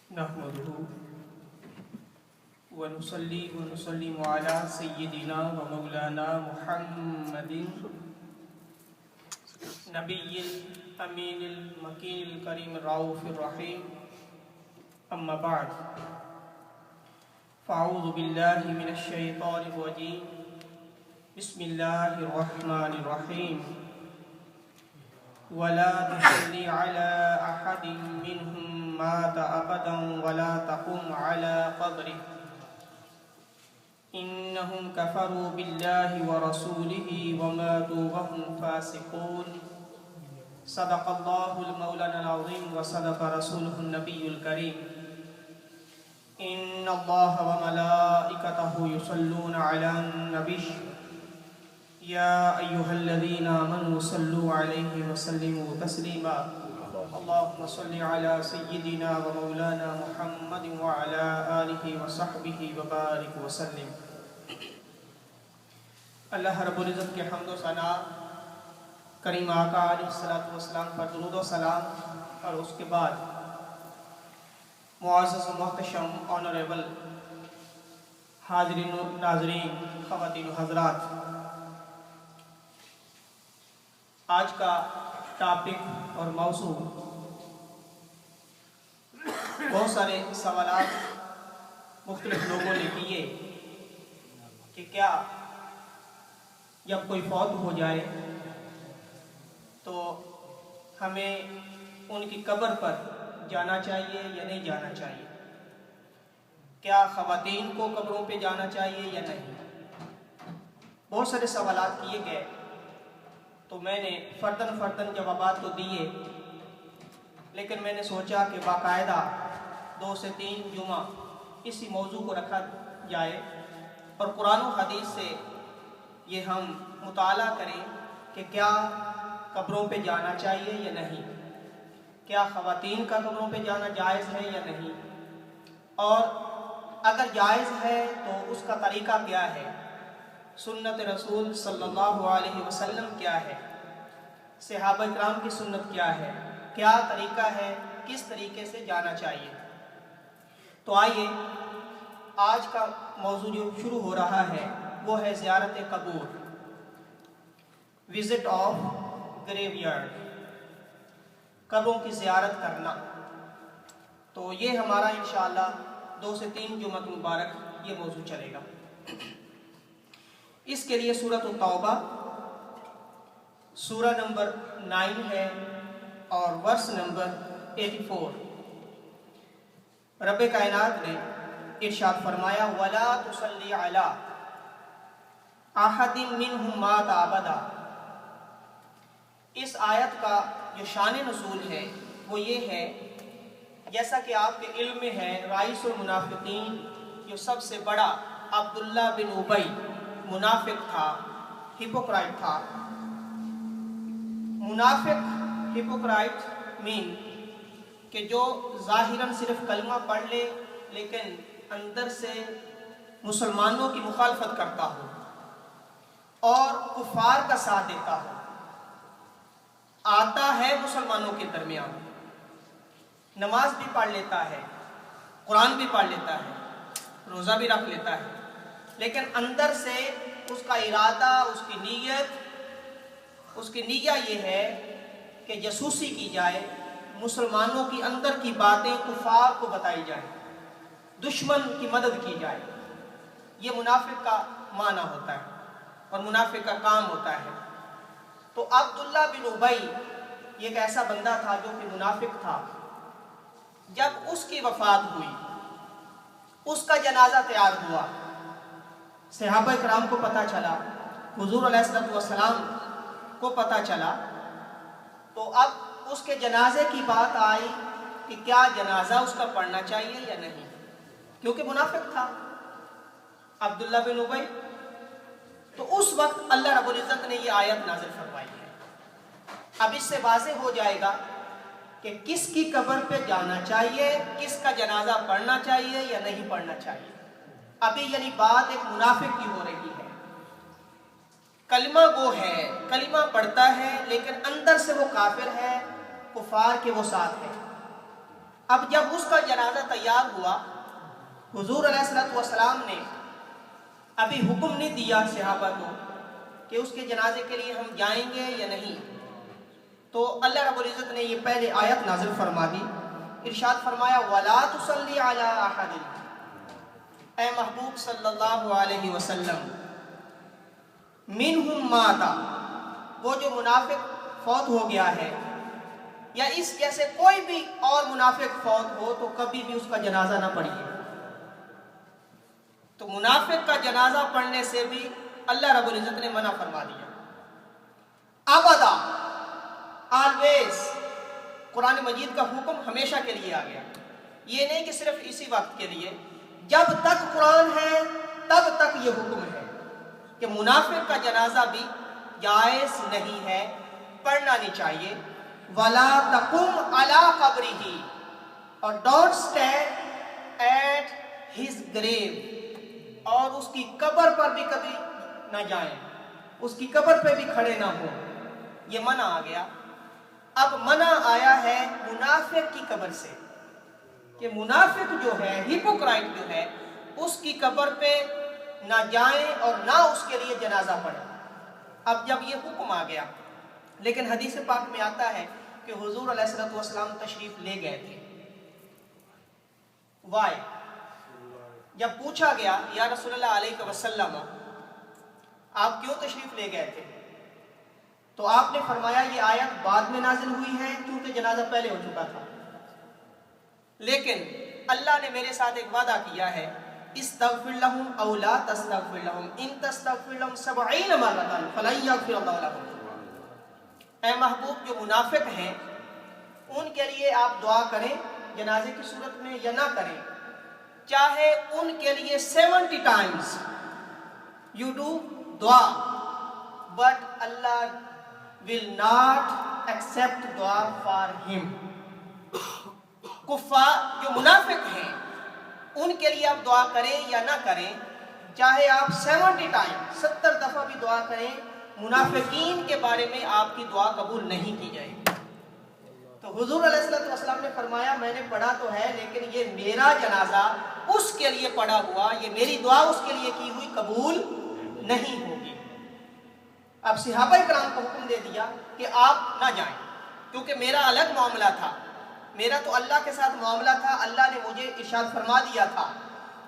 نحمده ونصلي ونسلم على سيدنا ومولانا محمد نبي الأمين المكين الكريم الرؤوف الرحيم. أما بعد، فأعوذ بالله من الشيطان الرجيم. بسم الله الرحمن الرحيم. ولا تصل على أحد منهم مات أبدا ولا تقم على قبره إنهم كفروا بالله ورسوله وماتوا وهم فاسقون. صدق الله المولانا العظيم وصدق رسوله النبي الكريم. إن الله وملائكته يصلون على النبي يا أيها الذين آمنوا صلوا عليه وسلموا تسليما. اللهم صل على سيدنا ومولانا محمد وعلى آله وصحبه وبارك وسلم. اللہ رب العزت کے حمد و ثنا، کریم آقا علیہ الصلوۃ والسلام پر درود و سلام، اور اس کے بعد معزز و محتشم آنریبل حاضرین و ناظرین، خواتین و حضرات، آج کا ٹاپک اور موضوع بہت سارے سوالات مختلف لوگوں نے کیے کہ کیا جب کوئی فوت ہو جائے تو ہمیں ان کی قبر پر جانا چاہیے یا نہیں جانا چاہیے؟ کیا خواتین کو قبروں پہ جانا چاہیے یا نہیں؟ بہت سارے سوالات کیے گئے، تو میں نے فرداً جوابات تو دیے، لیکن میں نے سوچا کہ باقاعدہ 2 سے 3 جمعہ اسی موضوع کو رکھا جائے اور قرآن و حدیث سے یہ ہم مطالعہ کریں کہ کیا قبروں پہ جانا چاہیے یا نہیں، کیا خواتین کا قبروں پہ جانا جائز ہے یا نہیں، اور اگر جائز ہے تو اس کا طریقہ کیا ہے، سنت رسول صلی اللہ علیہ وسلم کیا ہے، صحابہ کرام کی سنت کیا ہے، کیا طریقہ ہے، کس طریقے سے جانا چاہیے۔ تو آئیے آج کا موضوع جو شروع ہو رہا ہے وہ ہے زیارت قبور، وزٹ آف گریو یارڈ، قبروں کی زیارت کرنا۔ تو یہ ہمارا انشاءاللہ 2 سے 3 جمعہ مبارک یہ موضوع چلے گا۔ اس کے لیے سورۃ التوبہ سورہ نمبر 9 ہے اور ورس نمبر 84۔ رب کائنات نے ارشاد فرمایا وَلَا تُصَلِّ عَلَىٰ أَحَدٍ مِّنْهُمْ مَاتَ أَبَدًا۔ اس آیت کا جو شان نزول ہے وہ یہ ہے، جیسا کہ آپ کے علم میں ہے، رئیس المنافقین جو سب سے بڑا عبداللہ بن ابی منافق تھا، ہپوکرائٹ تھا۔ منافق ہپوکرائٹ مین کہ جو ظاہراً صرف کلمہ پڑھ لے لیکن اندر سے مسلمانوں کی مخالفت کرتا ہو اور کفار کا ساتھ دیتا ہو، آتا ہے مسلمانوں کے درمیان، نماز بھی پڑھ لیتا ہے، قرآن بھی پڑھ لیتا ہے، روزہ بھی رکھ لیتا ہے، لیکن اندر سے اس کا ارادہ، اس کی نیت یہ ہے کہ جاسوسی کی جائے، مسلمانوں کی اندر کی باتیں کفار کو بتائی جائیں، دشمن کی مدد کی جائے۔ یہ منافق کا معنی ہوتا ہے اور منافق کا کام ہوتا ہے۔ تو عبداللہ بن ابی یہ ایک ایسا بندہ تھا جو کہ منافق تھا۔ جب اس کی وفات ہوئی، اس کا جنازہ تیار ہوا، صحابہ کرام کو پتہ چلا، حضور علیہ الصلوۃ والسلام کو پتہ چلا، تو اب اس کے جنازے کی بات آئی کہ کیا جنازہ اس کا پڑھنا چاہیے یا نہیں، کیونکہ منافق تھا عبداللہ بن ابی۔ تو اس وقت اللہ رب العزت نے یہ آیت نازل فرمائی ہے۔ اب اس سے واضح ہو جائے گا کہ کس کی قبر پہ جانا چاہیے، کس کا جنازہ پڑھنا چاہیے یا نہیں پڑھنا چاہیے۔ ابھی یعنی بات ایک منافق کی ہو رہی ہے، کلمہ گو ہے، کلمہ پڑھتا ہے لیکن اندر سے وہ کافر ہے، کفار کے وہ ساتھ ہے۔ اب جب اس کا جنازہ تیار ہوا، حضور علیہ الصلوۃ والسلام نے ابھی حکم نہیں دیا صحابہ کو کہ اس کے جنازے کے لیے ہم جائیں گے یا نہیں، تو اللہ رب العزت نے یہ پہلے آیت نازل فرما دی، ارشاد فرمایا وَلَا تُصَلِّ عَلَىٰ أَحَدٍ، اے محبوب صلی اللہ علیہ وسلم، مِنْهُمْ مَاتَ، وہ جو منافق فوت ہو گیا ہے یا اس جیسے کوئی بھی اور منافق فوت ہو تو کبھی بھی اس کا جنازہ نہ پڑھیے۔ تو منافق کا جنازہ پڑھنے سے بھی اللہ رب العزت نے منع فرما دیا۔ ابدا، آلویز، قرآن مجید کا حکم ہمیشہ کے لیے آ گیا، یہ نہیں کہ صرف اسی وقت کے لیے، جب تک قرآن ہے تب تک یہ حکم ہے کہ منافق کا جنازہ بھی جائز نہیں ہے، پڑھنا نہیں چاہیے۔ وَلَا تَقُمْ عَلَىٰ قَبْرِهِ، اور ڈونٹ اسٹینڈ ایٹ ہز گریو، اور اس کی قبر پر بھی کبھی نہ جائیں، اس کی قبر پہ بھی کھڑے نہ ہو، یہ منع آ گیا۔ اب منع آیا ہے منافق کی قبر سے، کہ منافق جو ہے، ہپوکرائٹ جو ہے، اس کی قبر پہ نہ جائیں اور نہ اس کے لیے جنازہ پڑھیں۔ اب جب یہ حکم آ گیا، لیکن حدیث پاک میں آتا ہے کہ حضور علیہ الصلوۃ والسلام تشریف لے گئے تھے۔ وائی؟ جب پوچھا گیا یا رسول اللہ علیہ وسلم آپ کیوں تشریف لے گئے تھے، تو آپ نے فرمایا یہ آیت بعد میں نازل ہوئی ہے کیونکہ جنازہ پہلے ہو چکا تھا، لیکن اللہ نے میرے ساتھ ایک وعدہ کیا ہے، استغفر لهم او لا تستغفر لهم ان تستغفر لهم 70 مرة فلن يغفر الله لهم۔ اے محبوب، جو منافق ہیں ان کے لیے آپ دعا کریں جنازے کی صورت میں یا نہ کریں، چاہے ان کے لیے 70 times you do دعا، but Allah will not accept دعا for him۔ کفار جو منافق ہیں ان کے لیے آپ دعا کریں یا نہ کریں، چاہے آپ 70 times 70 دفعہ بھی دعا کریں، منافقین کے بارے میں آپ کی دعا قبول نہیں کی جائے گی۔ تو حضور علیہ السلام نے فرمایا میں نے پڑھا تو ہے لیکن یہ میرا جنازہ اس کے لیے پڑھا ہوا، یہ میری دعا اس کے لیے کی ہوئی قبول نہیں ہوگی۔ اب صحابہ کرام کو حکم دے دیا کہ آپ نہ جائیں، کیونکہ میرا الگ معاملہ تھا، میرا تو اللہ کے ساتھ معاملہ تھا، اللہ نے مجھے ارشاد فرما دیا تھا،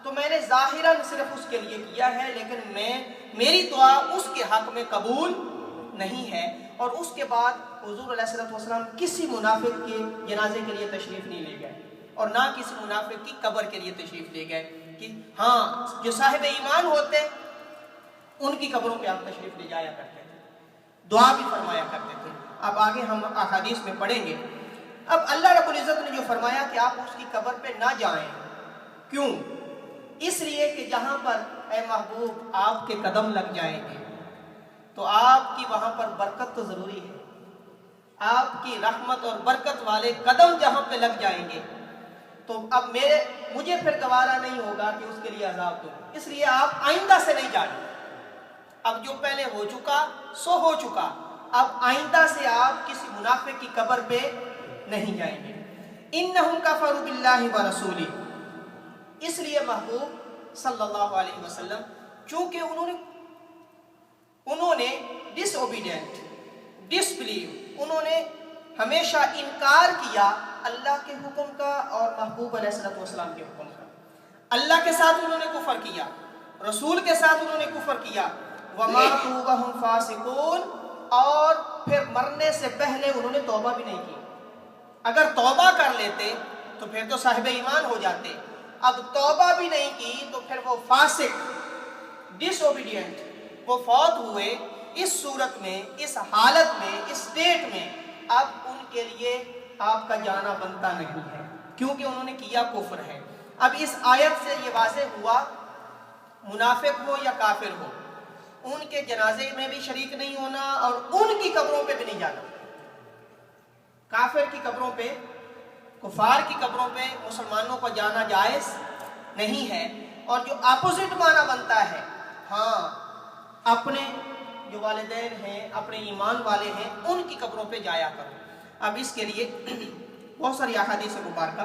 تو میں نے ظاہراً صرف اس کے لیے کیا ہے، لیکن میری دعا اس کے حق میں قبول نہیں ہے۔ اور اس کے بعد حضور علیہ السلام کسی منافق کے جنازے کے لیے تشریف نہیں لے گئے، اور نہ کسی منافق کی قبر کے لیے تشریف لے گئے، کہ ہاں جو صاحب ایمان ہوتے ان کی قبروں پہ آپ تشریف لے جایا کرتے تھے، دعا بھی فرمایا کرتے تھے۔ اب آگے ہم احادیث میں پڑھیں گے۔ اب اللہ رب العزت نے جو فرمایا کہ آپ اس کی قبر پہ نہ جائیں، کیوں؟ اس لیے کہ جہاں پر اے محبوب آپ کے قدم لگ جائیں گے تو آپ کی وہاں پر برکت تو ضروری ہے، آپ کی رحمت اور برکت والے قدم جہاں پہ لگ جائیں گے تو اب مجھے پھر گوارا نہیں ہوگا کہ اس کے لیے عذاب دوں، اس لیے آپ آئندہ سے نہیں جائیں۔ اب جو پہلے ہو چکا سو ہو چکا، اب آئندہ سے آپ کسی منافق کی قبر پہ نہیں جائیں گے۔ انہم کفروا باللہ ورسولہ، اس لیے محبوب صلی اللہ علیہ وسلم چونکہ انہوں نے ڈس اوبیڈینٹ، ڈس بلیو، انہوں نے ہمیشہ انکار کیا اللہ کے حکم کا اور محبوب علیہ السلام کے حکم کا۔ اللہ کے ساتھ انہوں نے کفر کیا، رسول کے ساتھ انہوں نے کفر کیا، وَمَاتُوا وَهُمْ فَاسِقُونَ، اور پھر مرنے سے پہلے انہوں نے توبہ بھی نہیں کی۔ اگر توبہ کر لیتے تو پھر تو صاحب ایمان ہو جاتے، اب توبہ بھی نہیں کی تو پھر وہ فاسق، ڈس اوبیڈینٹ، وہ فوت ہوئے۔ اس صورت میں، اس حالت میں، اس سٹیٹ میں اب ان کے لیے آپ کا جانا بنتا نہیں ہے، کیونکہ انہوں نے کیا کفر ہے۔ اب اس آیت سے یہ واضح ہوا منافق ہو یا کافر ہو، ان کے جنازے میں بھی شریک نہیں ہونا اور ان کی قبروں پہ بھی نہیں جانا۔ کافر کی قبروں پہ، کفار کی قبروں پہ مسلمانوں کو جانا جائز نہیں ہے۔ اور جو اپوزٹ معنی بنتا ہے، ہاں اپنے جو والدین ہیں، اپنے ایمان والے ہیں، ان کی قبروں پہ جایا کرو۔ اب اس کے لیے بہت ساری احادیث مبارکہ